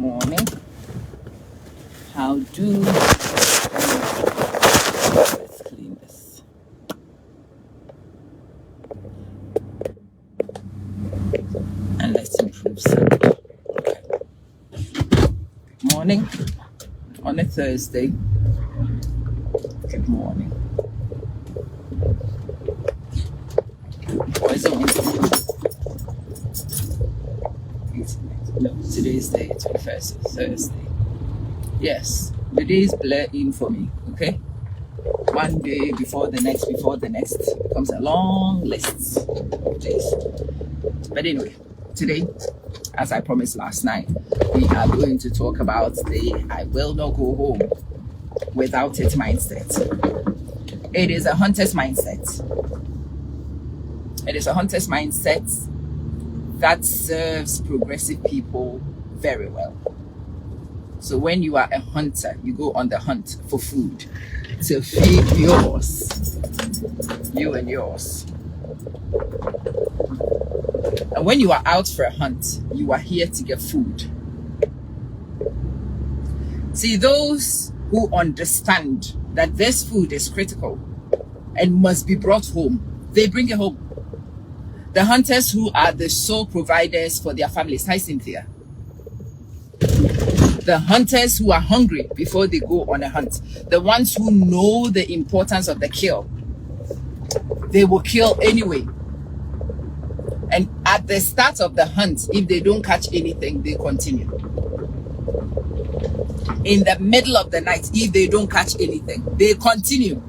morning. How do let's clean this. And let's improve something. Okay. Morning on a Thursday. Good morning. Or is it Wednesday? No, today is the 21st, Thursday. Yes, the days blur in for me, okay? One day before the next becomes a long list of days. But anyway, today, as I promised last night, we are going to talk about the I will not go home without it mindset. It is a hunter's mindset. It is a hunter's mindset that serves progressive people very well. So when you are a hunter, you go on the hunt for food to feed you and yours. And when you are out for a hunt, you are here to get food. See, those who understand that this food is critical and must be brought home, they bring it home. The hunters who are the sole providers for their families. Hi, Cynthia. The hunters who are hungry before they go on a hunt. The ones who know the importance of the kill. They will kill anyway. And at the start of the hunt, if they don't catch anything, they continue. In the middle of the night, if they don't catch anything, they continue.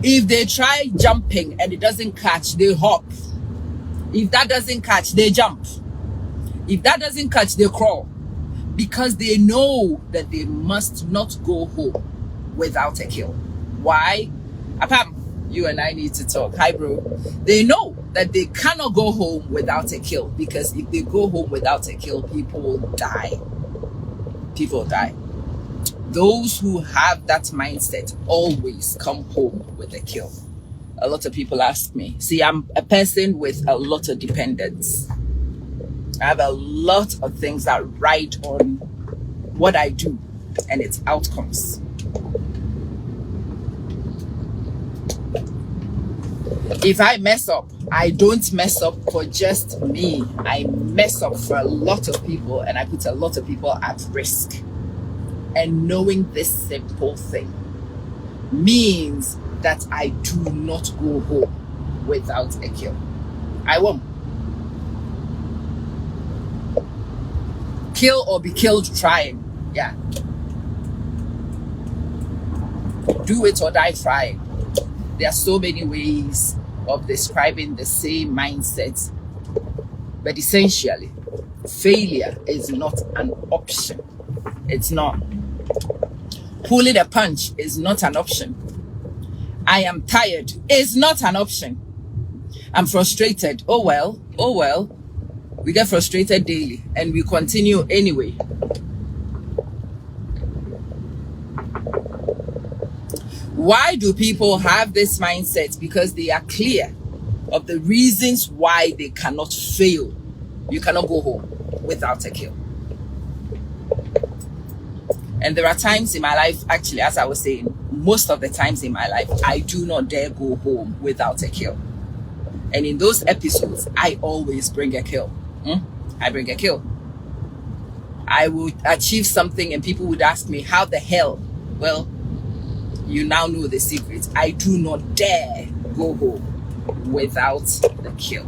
If they try jumping and it doesn't catch, they hop. If that doesn't catch, they jump. If that doesn't catch, they crawl. Because they know that they must not go home without a kill. Why? Apam, you and I need to talk. Hi, bro. They know that they cannot go home without a kill. Because if they go home without a kill, people will die. People die. Those who have that mindset always come home with a kill. A lot of people ask me, see, I'm a person with a lot of dependents. I have a lot of things that ride on what I do and its outcomes. If I mess up, I don't mess up for just me. I mess up for a lot of people and I put a lot of people at risk. And knowing this simple thing means that I do not go home without a kill. I won't. Kill or be killed trying. Yeah. Do it or die trying. There are so many ways of describing the same mindset. But essentially, failure is not an option. It's not. Pulling a punch is not an option. I am tired is not an option. I'm frustrated. Oh well. We get frustrated daily and we continue anyway. Why do people have this mindset? Because they are clear of the reasons why they cannot fail. You cannot go home without a kill. And there are times in my life, actually, as I was saying, most of the times in my life, I do not dare go home without a kill. And in those episodes, I always bring a kill. I bring a kill. I would achieve something and people would ask me, how the hell? Well, you now know the secret. I do not dare go home without the kill.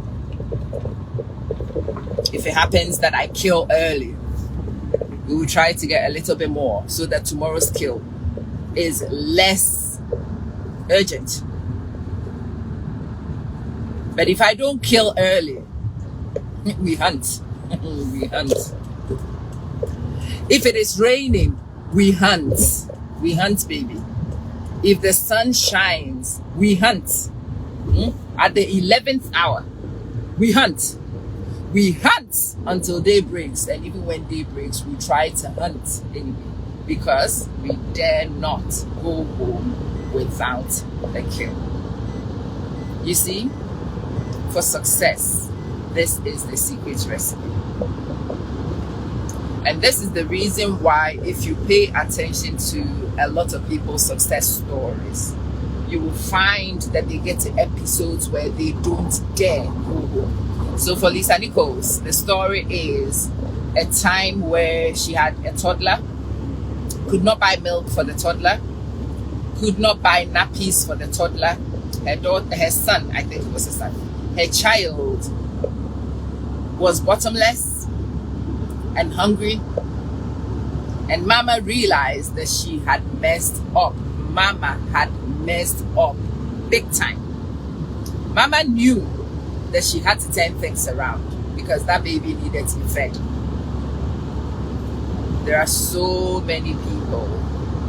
If it happens that I kill early, we will try to get a little bit more so that tomorrow's kill is less urgent. But if I don't kill early, we hunt. We hunt. If it is raining, we hunt. We hunt, baby. If the sun shines, we hunt. At the 11th hour, we hunt. We hunt until day breaks, and even when day breaks, we try to hunt anyway, because we dare not go home without a kill. You see, for success, this is the secret recipe. And this is the reason why, if you pay attention to a lot of people's success stories, you will find that they get to episodes where they don't dare go home. So for Lisa Nichols, the story is a time where she had a toddler, could not buy milk for the toddler, could not buy nappies for the toddler. Her son, I think it was a son, her child was bottomless and hungry. And Mama realized that she had messed up. Mama had messed up big time. Mama knew that she had to turn things around because that baby needed to be fed. There are so many people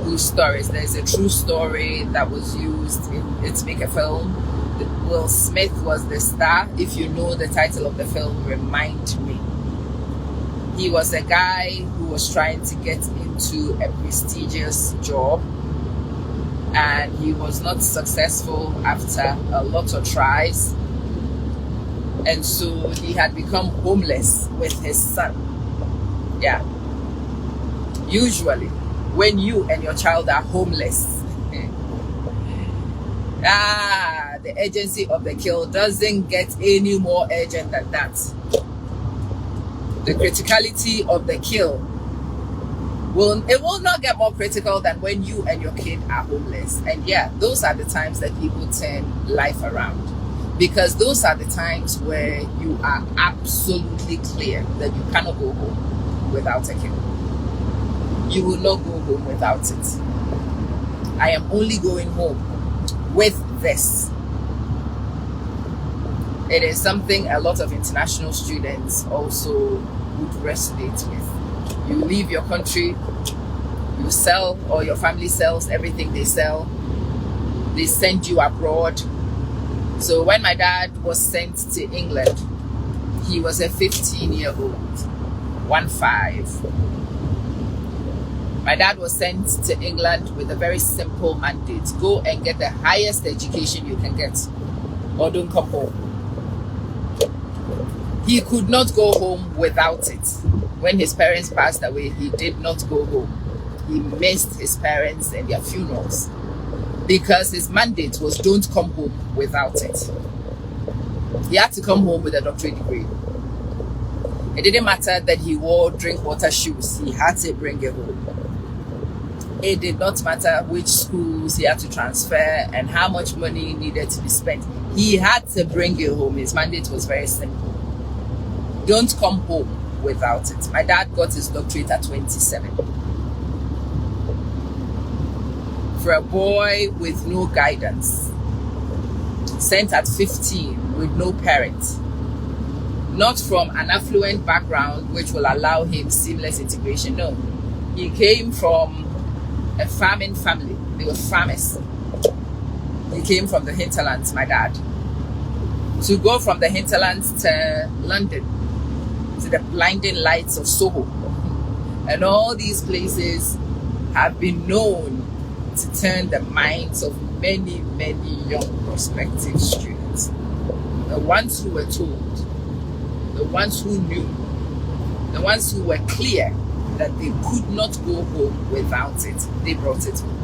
whose stories. There's a true story that was used to make a film. Will Smith was the star. If you know the title of the film, remind me. He was a guy who was trying to get into a prestigious job, and he was not successful after a lot of tries, and so he had become homeless with his son. Yeah. Usually, when you and your child are homeless, the urgency of the kill doesn't get any more urgent than that. The criticality of the kill will not get more critical than when you and your kid are homeless. And yeah, those are the times that people turn life around, because those are the times where you are absolutely clear that you cannot go home without a kill. You will not go home without it. I am only going home with this. It is something a lot of international students also would resonate with. You leave your country, you sell, or your family sells everything they sell. They send you abroad. So when my dad was sent to England, he was a 15-year-old, 15. My dad was sent to England with a very simple mandate: go and get the highest education you can get, or don't come home. He could not go home without it. When his parents passed away, he did not go home. He missed his parents and their funerals because his mandate was don't come home without it. He had to come home with a doctorate degree. It didn't matter that he wore drink water shoes. He had to bring it home. It did not matter which schools he had to transfer and how much money needed to be spent. He had to bring it home. His mandate was very simple: don't come home without it. My dad got his doctorate at 27. For a boy with no guidance, sent at 15 with no parents, not from an affluent background which will allow him seamless integration. No, he came from a farming family. They were farmers. He came from the hinterlands, my dad. To go from the hinterlands to London, to the blinding lights of Soho, and all these places have been known to turn the minds of many, many young prospective students. The ones who were told, the ones who knew, the ones who were clear that they could not go home without it, they brought it home.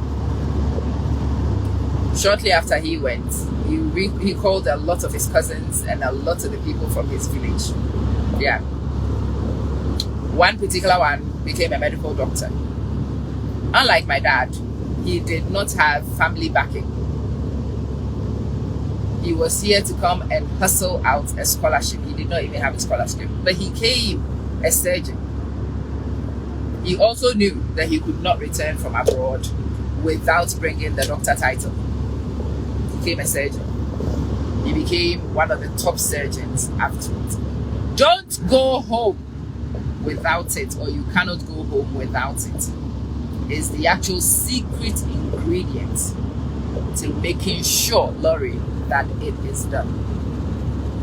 Shortly after he went, he called a lot of his cousins and a lot of the people from his village. Yeah. One particular one became a medical doctor. Unlike my dad, he did not have family backing. He was here to come and hustle out a scholarship. He did not even have a scholarship, but he came a surgeon. He also knew that he could not return from abroad without bringing the doctor title. He became a surgeon. He became one of the top surgeons afterwards. Don't go home without it, or you cannot go home without it, is the actual secret ingredient to making sure, Laurie, that it is done.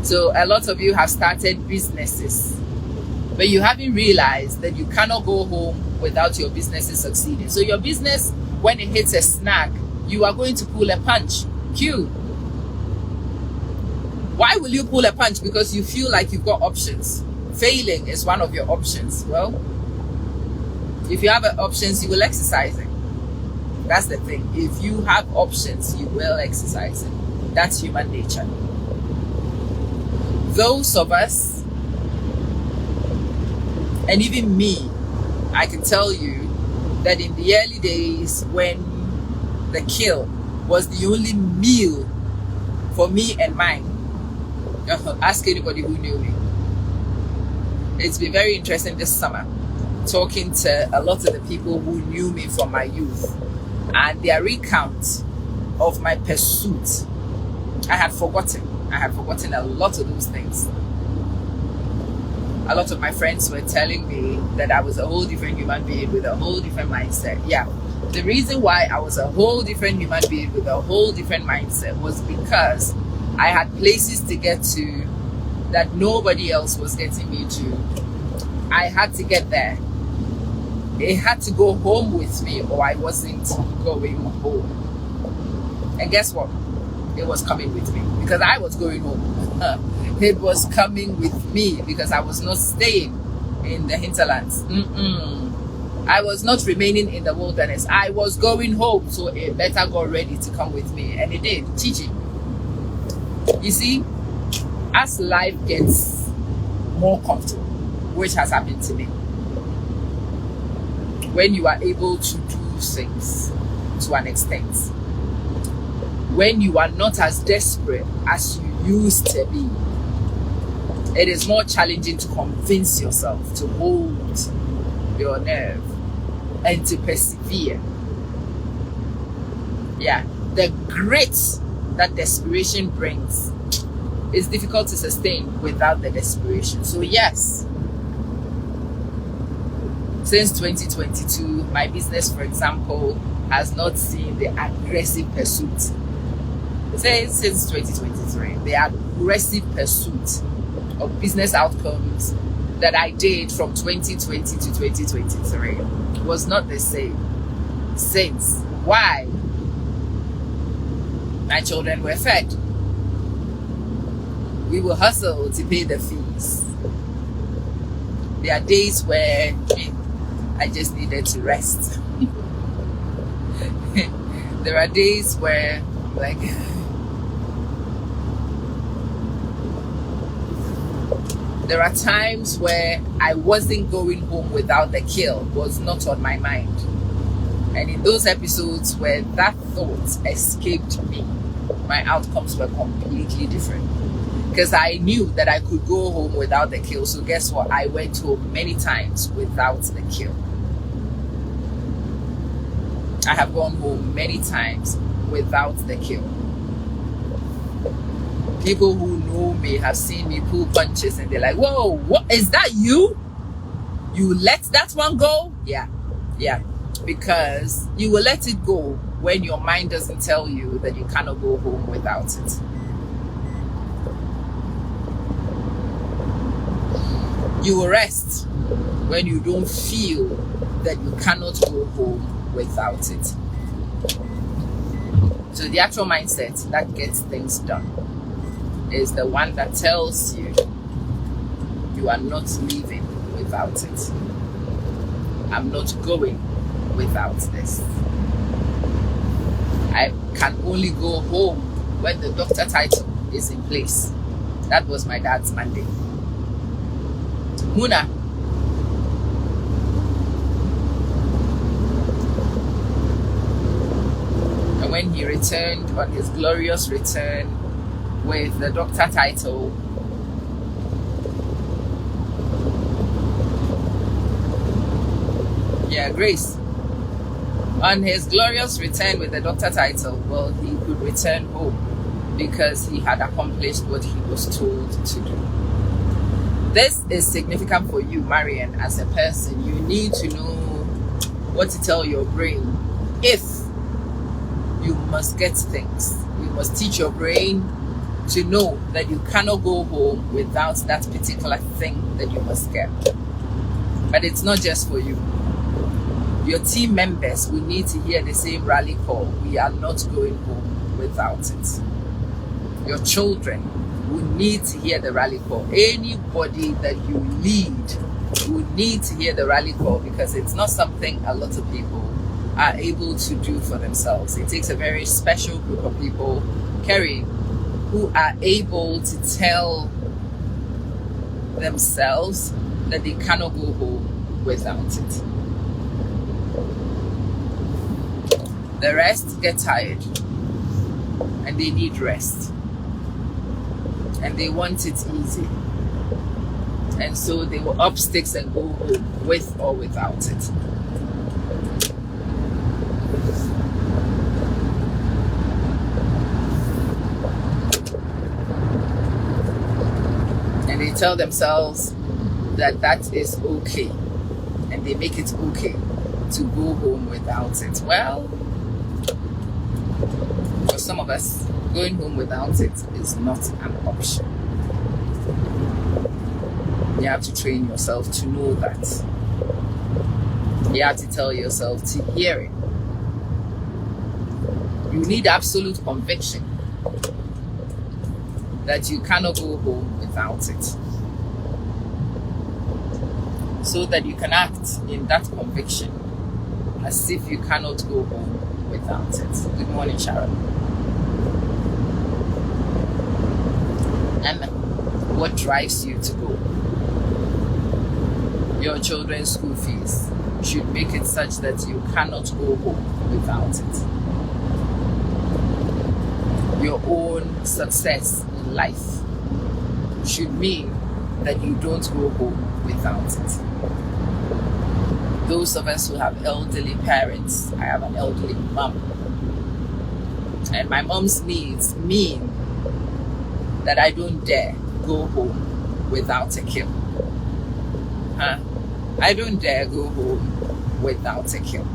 So a lot of you have started businesses, but you haven't realized that you cannot go home without your businesses succeeding. So your business, when it hits a snag, you are going to pull a punch. Q. Why will you pull a punch? Because you feel like you've got options. Failing is one of your options. Well, If you have options, you will exercise it. That's the thing. If you have options, you will exercise it. That's human nature. Those of us, and even me, I can tell you that in the early days when the kill was the only meal for me and mine, ask anybody who knew me. It's been very interesting this summer talking to a lot of the people who knew me from my youth, and their recount of my pursuit. I had forgotten a lot of those things. A lot of my friends were telling me that I was a whole different human being with a whole different mindset. Yeah, the reason why I was a whole different human being with a whole different mindset was because I had places to get to that nobody else was getting me to. I had to get there. It had to go home with me, or I wasn't going home. And guess what? It was coming with me because I was going home. It was coming with me because I was not staying in the hinterlands. I was not remaining in the wilderness. I was going home, so it better got ready to come with me. And it did. Chichi. You see, as life gets more comfortable, which has happened to me, when you are able to do things to an extent, when you are not as desperate as you used to be, it is more challenging to convince yourself to hold your nerve and to persevere. Yeah, the grit that desperation brings is difficult to sustain without the desperation. So yes, since 2022, my business, for example, has not seen the aggressive pursuit. Since 2023, the aggressive pursuit of business outcomes that I did from 2020 to 2023 was not the same since. Why? My children were fed. We will hustle to pay the fees. There are days where I just needed to rest. There are days where I'm like, there are times where I wasn't going home without the kill, was not on my mind. And in those episodes where that thought escaped me, my outcomes were completely different. Because I knew that I could go home without the kill. So guess what? I went home many times without the kill. I have gone home many times without the kill. People who know me have seen me pull punches and they're like, whoa, what is that you? You let that one go? Yeah. Because you will let it go when your mind doesn't tell you that you cannot go home without it. You will rest when you don't feel that you cannot go home without it. So the actual mindset that gets things done is the one that tells you you are not leaving without it. I'm not going without this. I can only go home when the doctor title is in place. That was my dad's mandate. Muna. And when he returned on his glorious return with the doctor title, Grace, on his glorious return with the doctor title, well, he could return home because he had accomplished what he was told to do. This is significant for you, Marian, as a person. You need to know what to tell your brain if you must get things. You must teach your brain to know that you cannot go home without that particular thing that you must get. But it's not just for you. Your team members will need to hear the same rally call. We are not going home without it. Your children will need to hear the rally call. Anybody that you lead would need to hear the rally call, because it's not something a lot of people are able to do for themselves. It takes a very special group of people, Kerry, who are able to tell themselves that they cannot go home without it. The rest get tired and they need rest, and they want it easy, and so they will up sticks and go home with or without it. And they tell themselves that that is okay, and they make it okay to go home without it. Well, for some of us, going home without it is not an option. You have to train yourself to know that. You have to tell yourself to hear it. You need absolute conviction that you cannot go home without it, so that you can act in that conviction as if you cannot go home without it. Good morning, Sharon. And what drives you to go? Your children's school fees should make it such that you cannot go home without it. Your own success in life should mean that you don't go home without it. Those of us who have elderly parents, I have an elderly mom, and my mom's needs mean that I don't dare go home without a kill. I don't dare go home without a kill.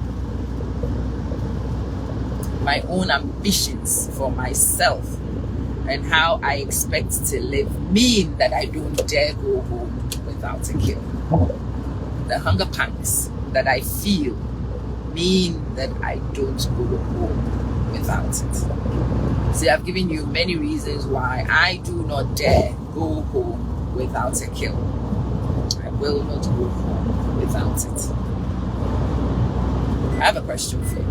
My own ambitions for myself and how I expect to live mean that I don't dare go home without a kill. The hunger pangs that I feel mean that I don't go home without it. See, I've given you many reasons why I do not dare go home without a kill. I will not go home without it. I have a question for you.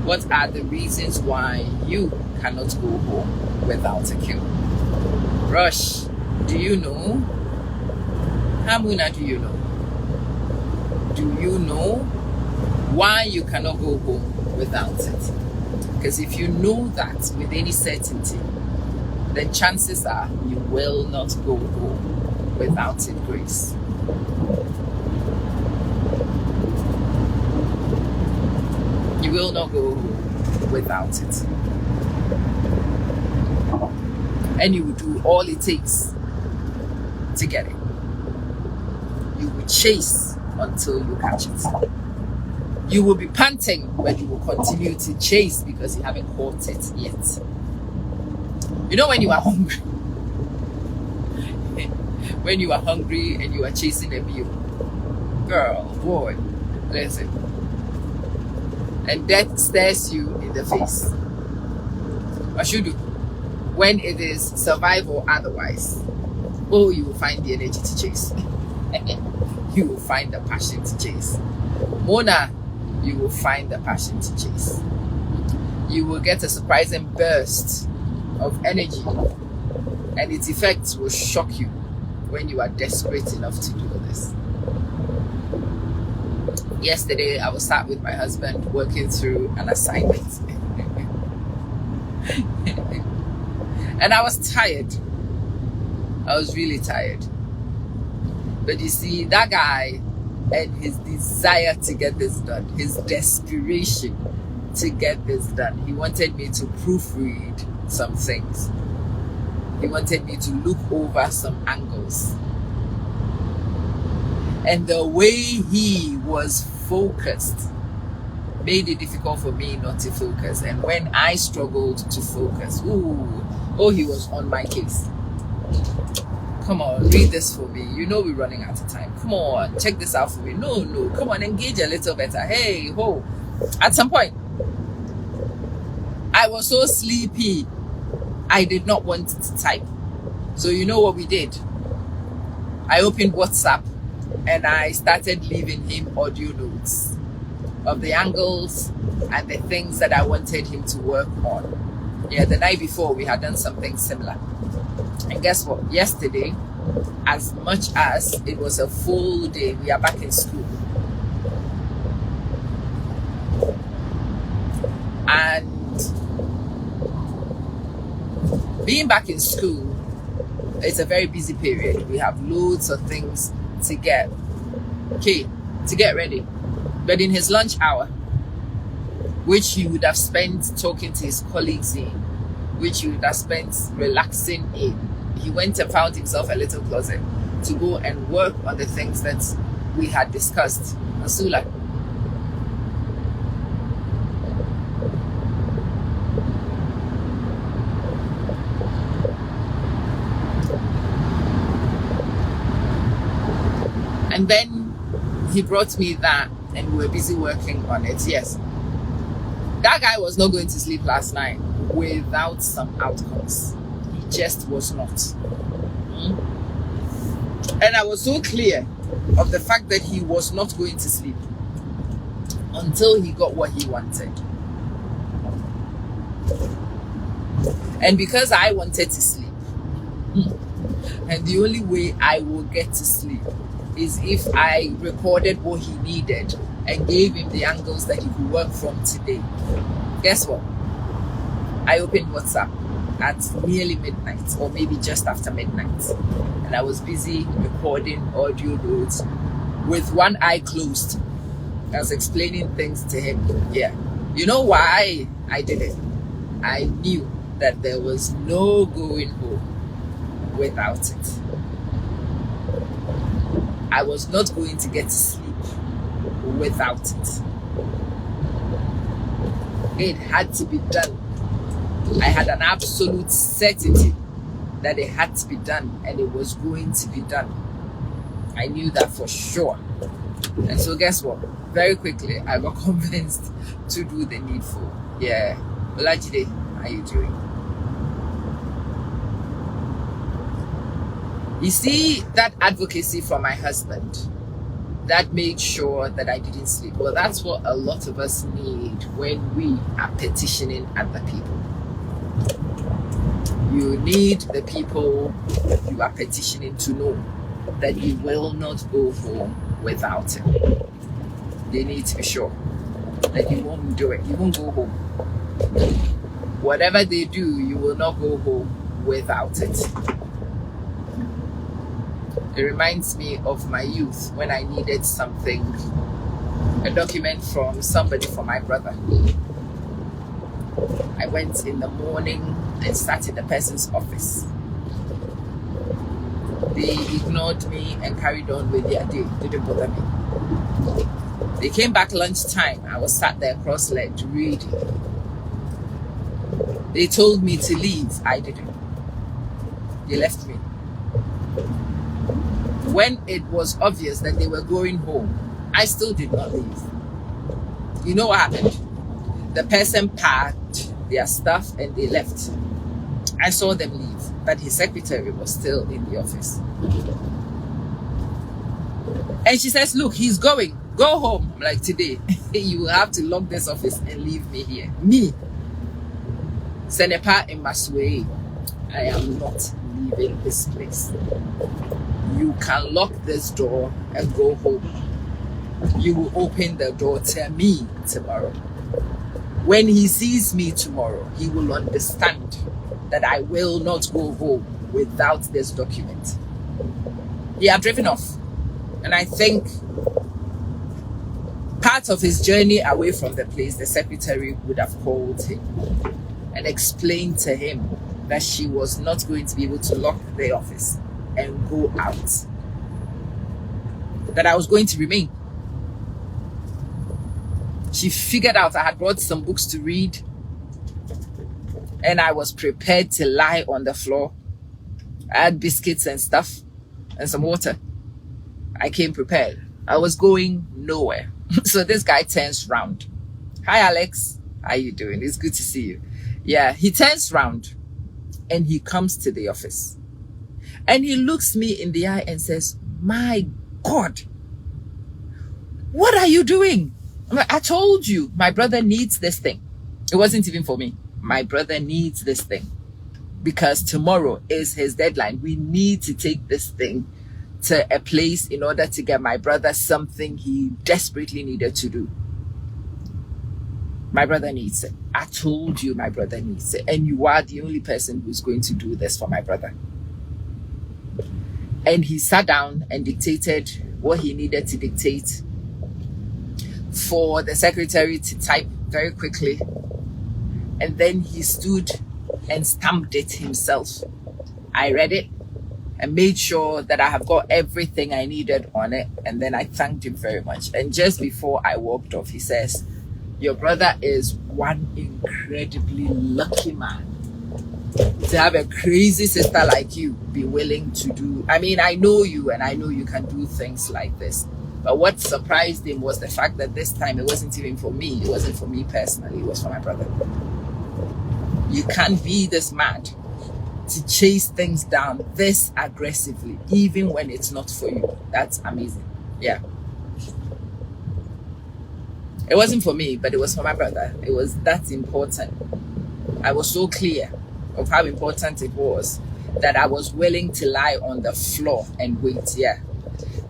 What are the reasons why you cannot go home without a kill? Rush, do you know? Hamuna, do you know? Do you know why you cannot go home without it? Because if you know that with any certainty, then chances are you will not go home without it, Grace. You will not go home without it. And you will do all it takes to get it. You will chase until you catch it. You will be panting, but you will continue to chase because you haven't caught it yet. You know when you are hungry? When you are hungry and you are chasing a meal. Girl, boy, listen. And death stares you in the face. What should you do? When it is survive or otherwise, oh, you will find the energy to chase. You will find the passion to chase. Mona, you will find the passion to chase. You will get a surprising burst of energy, and its effects will shock you when you are desperate enough to do this. Yesterday, I was sat with my husband working through an assignment. And I was tired. I was really tired. But you see, that guy and his desire to get this done, his desperation to get this done, he wanted me to proofread some things. He wanted me to look over some angles. And the way he was focused made it difficult for me not to focus. And when I struggled to focus, he was on my case. Come on, read this for me. You know we're running out of time. Come on, check this out for me. No, come on, engage a little better. Hey, ho. At some point, I was so sleepy, I did not want to type. So you know what we did? I opened WhatsApp and I started leaving him audio notes of the angles and the things that I wanted him to work on. Yeah, the night before we had done something similar. And guess what? Yesterday, as much as it was a full day, we are back in school. And being back in school, it's a very busy period. We have loads of things to get ready. But in his lunch hour, which he would have spent talking to his colleagues in, which he would have spent relaxing in, he went and found himself a little closet to go and work on the things that we had discussed. Asula. And then he brought me that, and we were busy working on it. Yes, that guy was not going to sleep last night without some outcomes. He just was not. And I was so clear of the fact that he was not going to sleep until he got what he wanted. And because I wanted to sleep, and the only way I will get to sleep is if I recorded what he needed and gave him the angles that he could work from today. Guess what? I opened WhatsApp at nearly midnight, or maybe just after midnight, and I was busy recording audio notes with one eye closed. I was explaining things to him. Yeah. You know why I did it? I knew that there was no going home without it. I was not going to get to sleep without it. It had to be done. I had an absolute certainty that it had to be done, and it was going to be done. I knew that for sure. And so guess what? Very quickly, I got convinced to do the needful. Yeah. Olajide, how are you doing? You see, that advocacy from my husband, that made sure that I didn't sleep. Well, that's what a lot of us need when we are petitioning other people. You need the people you are petitioning to know that you will not go home without it. They need to be sure that you won't do it. You won't go home. Whatever they do, you will not go home without it. It reminds me of my youth when I needed something, a document from somebody for my brother. I went in the morning and sat in the person's office. They ignored me and carried on with their day. Didn't bother me. They came back lunchtime. I was sat there cross-legged reading. They told me to leave. I didn't. They left me. When it was obvious that they were going home, I still did not leave. You know what happened? The person packed their stuff and they left. I saw them leave, but his secretary was still in the office. And she says, look, he's going. Go home. I'm like, today, you will have to lock this office and leave me here. Me, Senepa in Masway, I am not leaving this place. You can lock this door and go home. You will open the door to me tomorrow. When he sees me tomorrow, he will understand that I will not go home without this document. He had driven off. And I think part of his journey away from the place, the secretary would have called him and explained to him that she was not going to be able to lock the office and go out. That I was going to remain. She figured out I had brought some books to read, and I was prepared to lie on the floor. I had biscuits and stuff and some water. I came prepared. I was going nowhere. So this guy turns round. Hi, Alex. How you doing? It's good to see you. Yeah, he turns round and he comes to the office. And he looks me in the eye and says, my God, what are you doing? I told you, my brother needs this thing. It wasn't even for me. My brother needs this thing because tomorrow is his deadline. We need to take this thing to a place in order to get my brother something he desperately needed to do. My brother needs it. I told you my brother needs it. And you are the only person who's going to do this for my brother. And he sat down and dictated what he needed to dictate for the secretary to type very quickly. And then he stood and stamped it himself. I read it and made sure that I have got everything I needed on it. And then I thanked him very much. And just before I walked off, he says, your brother is one incredibly lucky man to have a crazy sister like you be willing to do. I mean, I know you and I know you can do things like this. But what surprised him was the fact that this time it wasn't even for me. It wasn't for me personally. It was for my brother. You can't be this mad to chase things down this aggressively, even when it's not for you. That's amazing. Yeah. It wasn't for me, but it was for my brother. It was that important. I was so clear of how important it was that I was willing to lie on the floor and wait. Yeah.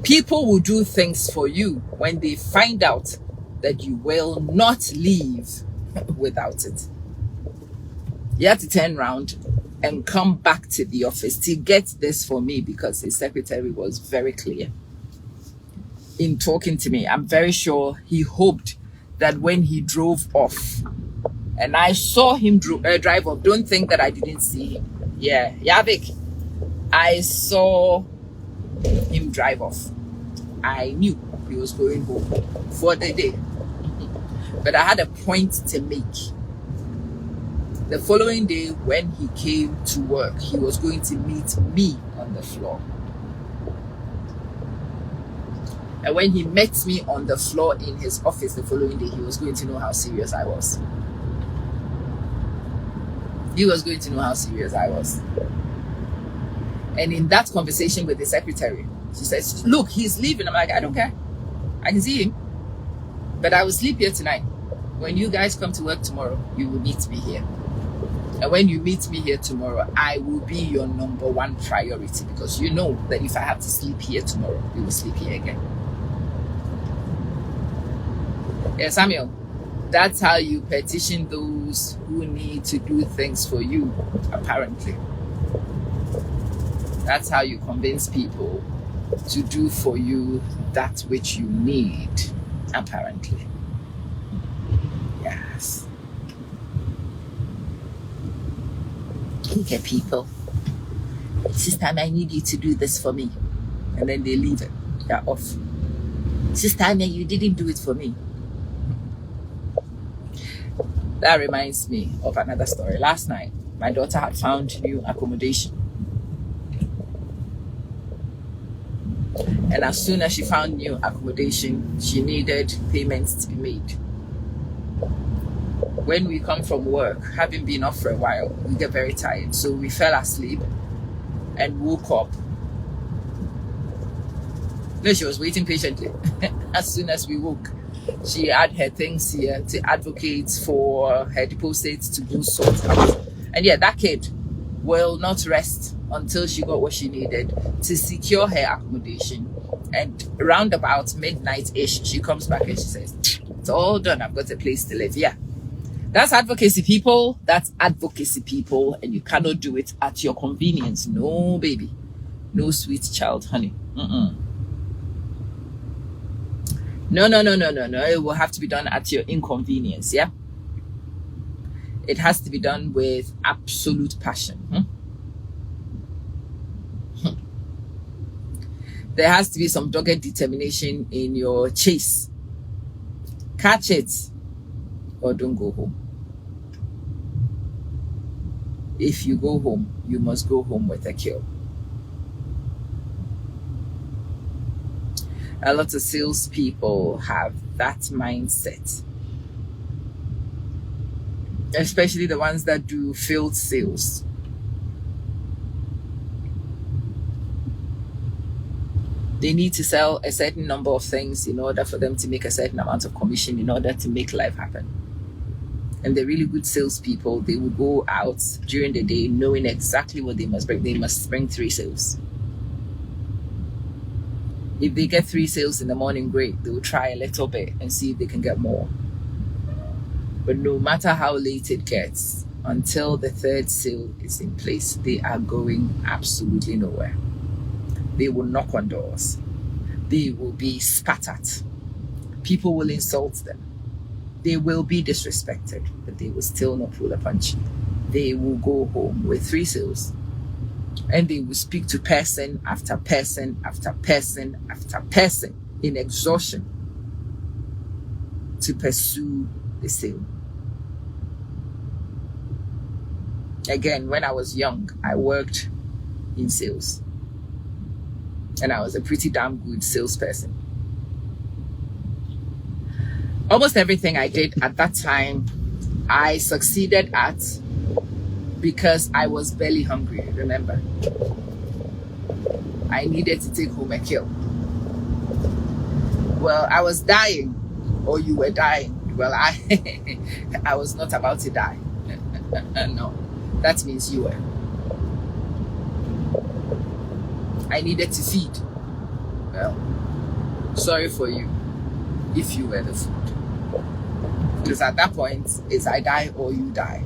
People will do things for you when they find out that you will not leave without it. You have to turn around and come back to the office to get this for me, because his secretary was very clear in talking to me. I'm very sure he hoped that when he drove off, and I saw him drive off, don't think that I didn't see him. Yeah, Yavik, I saw him drive off. I knew he was going home for the day. But I had a point to make. The following day, when he came to work, he was going to meet me on the floor. And when he met me on the floor in his office the following day, he was going to know how serious I was. He was going to know how serious I was. And in that conversation with the secretary, she says, look, he's leaving. I'm like, I don't care. I can see him. But I will sleep here tonight. When you guys come to work tomorrow, you will meet me here. And when you meet me here tomorrow, I will be your number one priority, because you know that if I have to sleep here tomorrow, you will sleep here again. Yeah, Samuel, that's how you petition those who need to do things for you, apparently. That's how you convince people to do for you that which you need, apparently. Yes. Okay, people. Sister, I need you to do this for me. And then they leave it. They're off. Sister, you didn't do it for me. That reminds me of another story. Last night, my daughter had found new accommodation. And as soon as she found new accommodation, she needed payments to be made. When we come from work, having been off for a while, we get very tired. So we fell asleep and woke up. No, she was waiting patiently. As soon as we woke, she had her things here to advocate for her deposits to go sort out. And yeah, that kid will not rest until she got what she needed to secure her accommodation. And around about midnight-ish, she comes back and she says, it's all done. I've got a place to live. Yeah. That's advocacy, people. That's advocacy, people. And you cannot do it at your convenience. No, baby. No, sweet child, honey. No. It will have to be done at your inconvenience, yeah? It has to be done with absolute passion. There has to be some dogged determination in your chase. Catch it or don't go home. If you go home, you must go home with a kill. A lot of salespeople have that mindset, especially the ones that do field sales. They need to sell a certain number of things in order for them to make a certain amount of commission in order to make life happen. And the really good salespeople, they will go out during the day knowing exactly what they must bring. They must bring 3 sales. If they get 3 sales in the morning, great. They will try a little bit and see if they can get more. But no matter how late it gets, until the 3rd sale is in place, they are going absolutely nowhere. They will knock on doors. They will be spat at. People will insult them. They will be disrespected, but they will still not pull a punch. They will go home with 3 sales. And they will speak to person after person after person after person in exhaustion to pursue the sale. Again, when I was young, I worked in sales. And I was a pretty damn good salesperson. Almost everything I did at that time, I succeeded at because I was belly hungry, remember? I needed to take home a kill. Well, I was dying, or you were dying. Well, I was not about to die. No, that means you were. I needed to feed. Well, sorry for you if you were the food. Because at that point, it's I die or you die.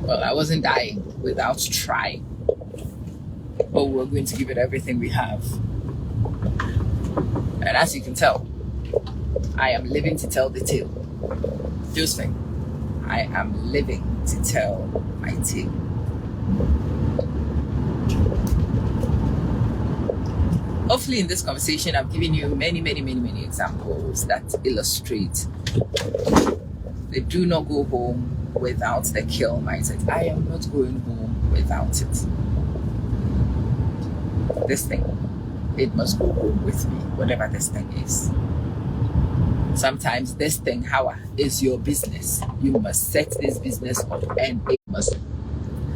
Well, I wasn't dying without trying. But we're going to give it everything we have. And as you can tell, I am living to tell the tale. Josephine, I am living to tell my tale. Hopefully in this conversation, I've given you many examples that illustrate they do not go home without the kill mindset. I am not going home without it. This thing, it must go home with me, whatever this thing is. Sometimes this thing, how is your business. You must set this business up and it must.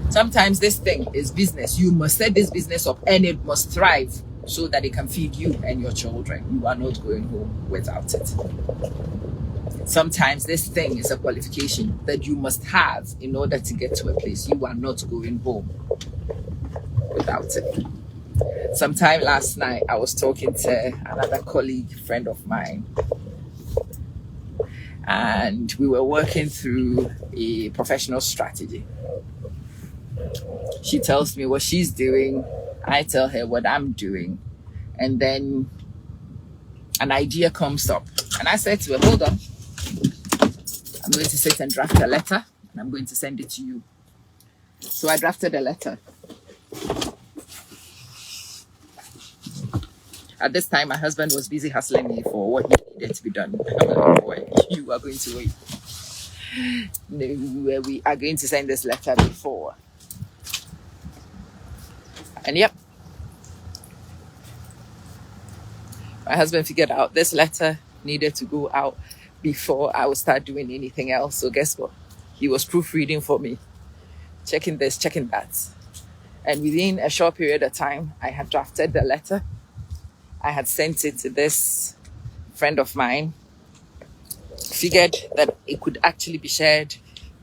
Sometimes this thing is business. You must set this business up and it must thrive so that it can feed you and your children. You are not going home without it. Sometimes this thing is a qualification that you must have in order to get to a place. You are not going home without it. Sometime last night, I was talking to another colleague, friend of mine, and we were working through a professional strategy. She tells me what she's doing. I tell her what I'm doing. And then an idea comes up. And I said to her, hold on. I'm going to sit and draft a letter. And I'm going to send it to you. So I drafted a letter. At this time, my husband was busy hustling me for what he needed to be done. I'm like, boy, you are going to wait. No, we are going to send this letter before. And yep, my husband figured out this letter needed to go out before I would start doing anything else. So guess what? He was proofreading for me, checking this, checking that. And within a short period of time, I had drafted the letter. I had sent it to this friend of mine. Figured that it could actually be shared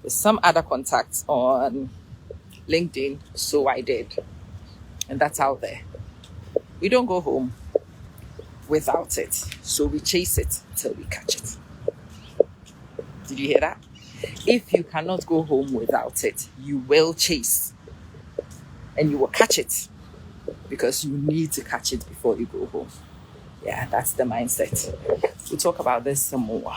with some other contacts on LinkedIn. So I did. And that's out there. We don't go home without it. So we chase it till we catch it. Did you hear that? If you cannot go home without it, you will chase. And you will catch it. Because you need to catch it before you go home. Yeah, that's the mindset. We'll talk about this some more.